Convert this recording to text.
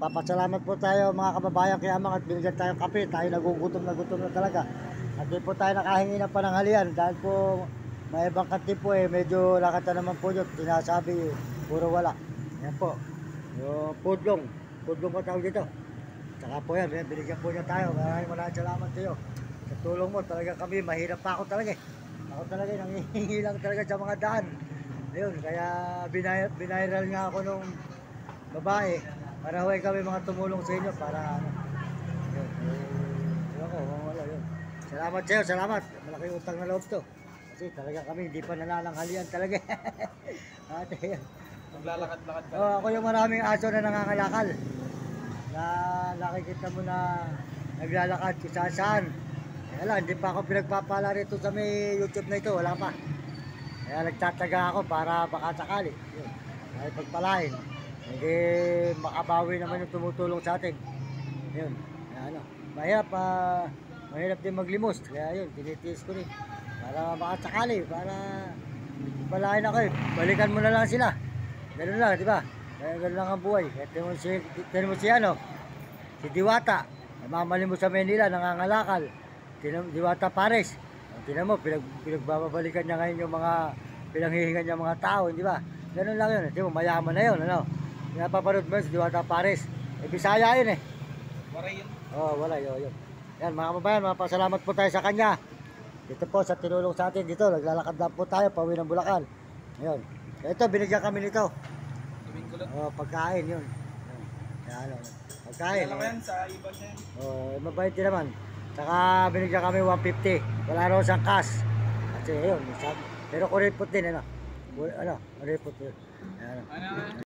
Nagpapasalamat po tayo mga kababayan Kiamang at binigyan tayong kape. Tayo nagugutom na talaga. At di po tayo nakahingi ng pananghalian dahil po may ibang kantin po medyo lakata naman po yun. Sinasabi puro wala. Yan po. Yung pudlong. Pudlong po tawag dito. Tsaka po yan, binigyan po niya tayo. Maraming salamat sa iyo. Sa tulong mo talaga kami, mahirap pa ako talaga. Ako talaga nangihingi lang talaga sa mga daan. Ayun, kaya binairal nga ako nung babae para huwag kami mga tumulong sa inyo para ano. Yun, ako, wala yun. Salamat sa iyo, salamat. Malaking utang na loob to. Kasi talaga kami hindi pa nanananghalian talaga. Ate, yun. Maglalakad-lakad ka. Ako yung maraming aso na nangangalakal. Na nakikita mo na naglalakad kung saan. Kaya hindi pa ako pinagpapala rito sa may YouTube na ito, wala pa. Kaya nagtataga ako para baka sakali. Yun. Ay pagpalain. Hindi makabawi naman yung tumutulong sa atin. Yun. Kaya ano, mahirap din maglimos. Kaya yun, tinitiis ko rin. Para baka sakali, para palain ako balikan mo na lang sila. Ganun lang, di ba? Kaya ganun lang ang buhay. Kaya tinan mo si ano, si Diwata. Namamali mo sa Manila, nangangalakal. Diwata Pares. Tinan mo, pinagbabalikan niya ngayon yung mga pinanghihingan niya mga tao, di ba? Ganun lang yun. Tinan mo, mayaman na yun, ano? Napaparod mo si Diwata Pares. Bisaya yun Waray yun. Wala yun. Yan, mga kababayan, mapasalamat po tayo sa kanya. Dito po, sa tinulong sa atin dito, naglalakad lang po tayo, pauwi ng Bulacan. Ayun. Ito, binigyan kami nito. Tuming kulot. Pagkain yun. Yan, pagkain. Kailan ko yan sa iba siya. Mabait din naman. Saka binigyan kami 150. Wala raw siyang cash. Kasi yun, pero kuripot din, ano? Kuripot din. Ano?